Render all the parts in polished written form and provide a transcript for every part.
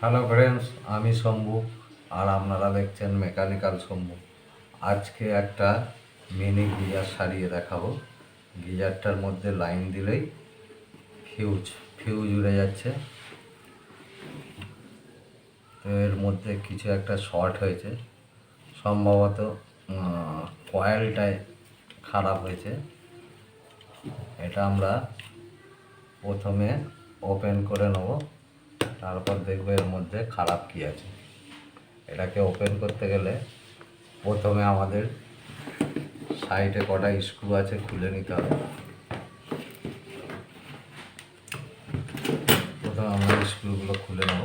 Hello friends, আমি শম্ভু আর আপনারা দেখছেন মেকানিক্যাল শম্ভু। আজকে একটা মিনি গিজার সারিয়ে দেখাবো। গিজারটার মধ্যে লাইন দিলেই ফিউজ উড়ে যাচ্ছে। তো এর মধ্যে কিছু একটা শর্ট হয়েছে, সম্ভবত কয়েলটায় খারাপ হয়েছে। এটা আমরা প্রথমে ওপেন করে নেব, তারপর দেখবো এর মধ্যে খারাপ কী আছে। এটাকে ওপেন করতে গেলে প্রথমে আমাদের সাইডে কটা স্ক্রু আছে খুলে নিতে হবে। প্রথমে আমরা স্ক্রুগুলো খুলে নেব।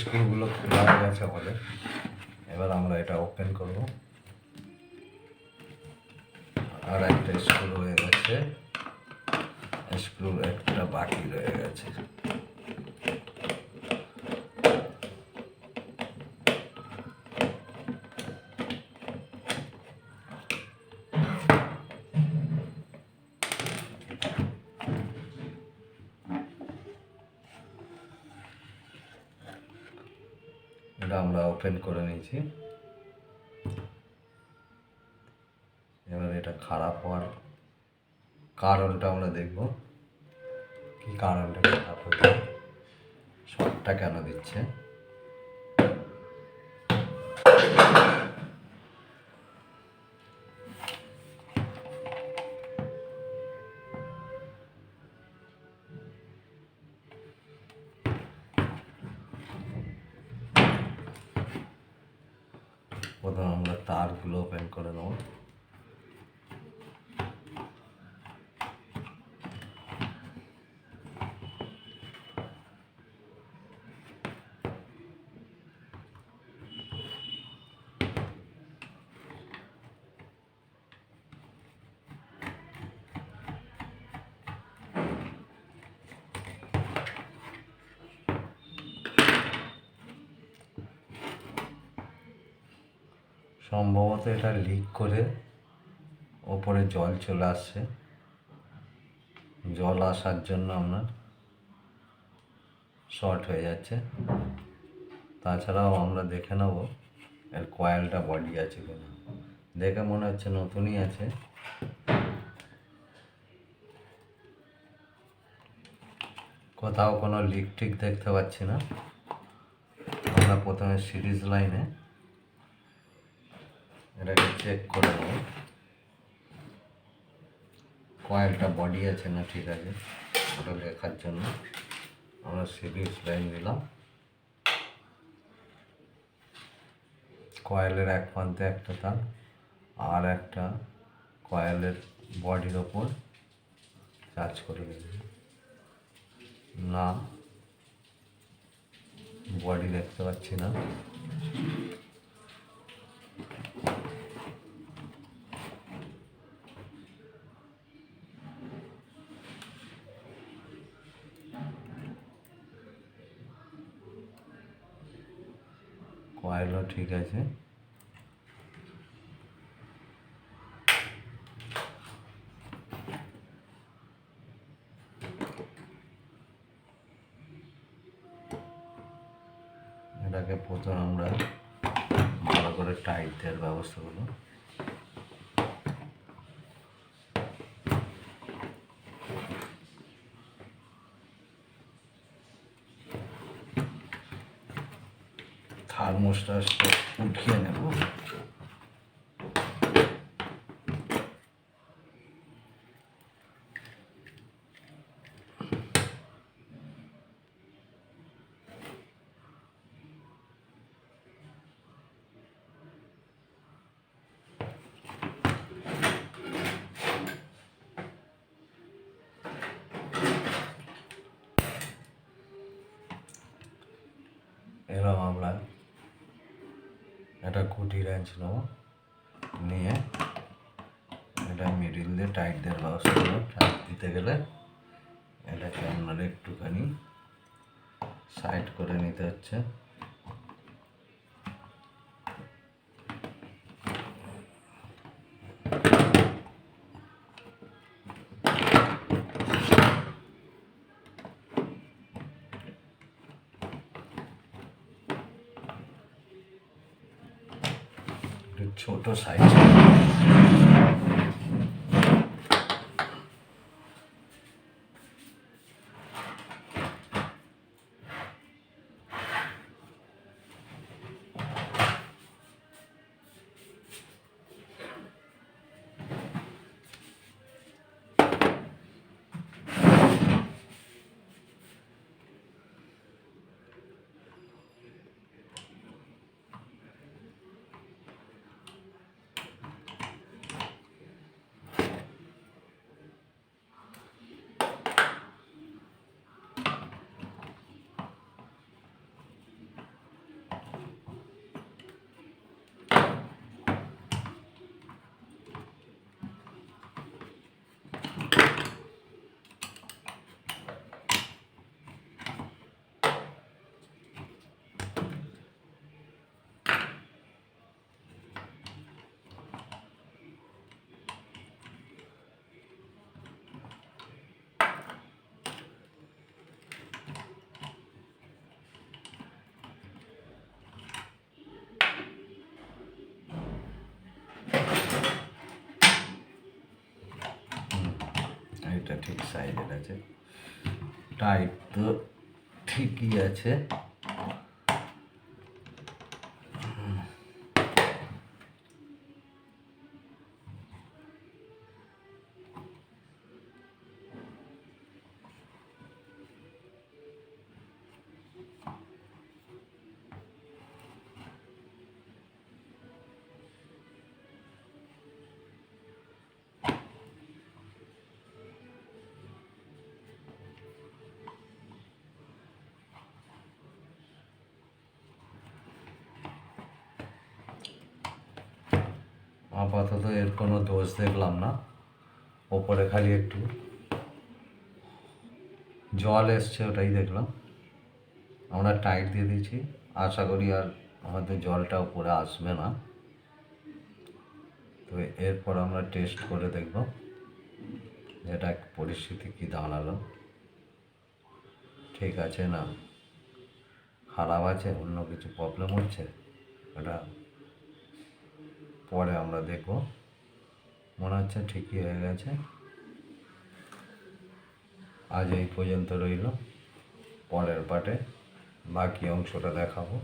স্ক্রুগুলো খোলা হয়ে গেছে আমাদের। এবার আমরা এটা ওপেন করব। আর একটা স্ক্রু হয়ে গেছে, স্ক্রু একটা বাকি রয়ে গেছে। এটা আমরা ওপেন করে নিয়েছি। এবার এটা খারাপ হওয়ার কারণটা আমরা দেখব, কি কারণটা খারাপ হচ্ছে, শর্টটা কেন দিচ্ছে। প্রথমে আমরা তারগুলো ওপেন করে নেব। সম্ভবত এটা লিক করে ওপরে জল চলে আসছে। জল আসার জন্য আপনার শর্ট হয়ে যাচ্ছে। তাছাড়াও আমরা দেখে নেব এর কয়েলটা বডি আছে কিনা। দেখে মনে হচ্ছে নতুনই আছে। কোথাও কোনো লিক টিক দেখতে পাচ্ছি না। আমরা প্রথমে সিরিজ লাইনে এটাকে চেক করে নেব কয়েলটা বডি আছে না ঠিক আছে। ওটা দেখার জন্য আমরা সিরিজ লাইন দিলাম। কয়েলের এক প্রান্তে একটা তার আর একটা কয়েলের বডির ওপর চার্জ করে দিলাম। না, বডি দেখতে পাচ্ছি না। কয়েলও ঠিক আছে। এটাকে প্রথমে আমরা ভালো করে টাইট দেওয়ার ব্যবস্থা করব। থার্মোস্টাটটা উঠিয়ে নেব। এরকম আমরা একটা খুঁটি রেঞ্চ নেব, নিয়ে এটা মিডিল দিয়ে টাইট দেওয়ার ব্যবস্থা করব। টাইট দিতে গেলে এটাকে আপনারা একটুখানি সাইড করে নিতে হচ্ছে। ছোট সাইজ এটা ঠিক সাইজের আছে, টাইট তো ঠিকই আছে। আপাতত এর কোনো দোষ দেখলাম না, ওপরে খালি একটু জল এসছে ওটাই দেখলাম। আমরা টাইট দিয়ে দিয়েছি, আশা করি আর আমাদের জলটা উপরে আসবে না। তো এরপর আমরা টেস্ট করে দেখব যেটা পরিস্থিতি কী দাঁড়ালো, ঠিক আছে না খারাপ আছে, অন্য কিছু প্রবলেম হচ্ছে, এটা পরে আমরা দেখব। মনে হচ্ছে ঠিকই হয়ে গেছে। আজ এই পর্যন্ত রইল, পরের পার্টে বাকি অংশটা দেখাবো।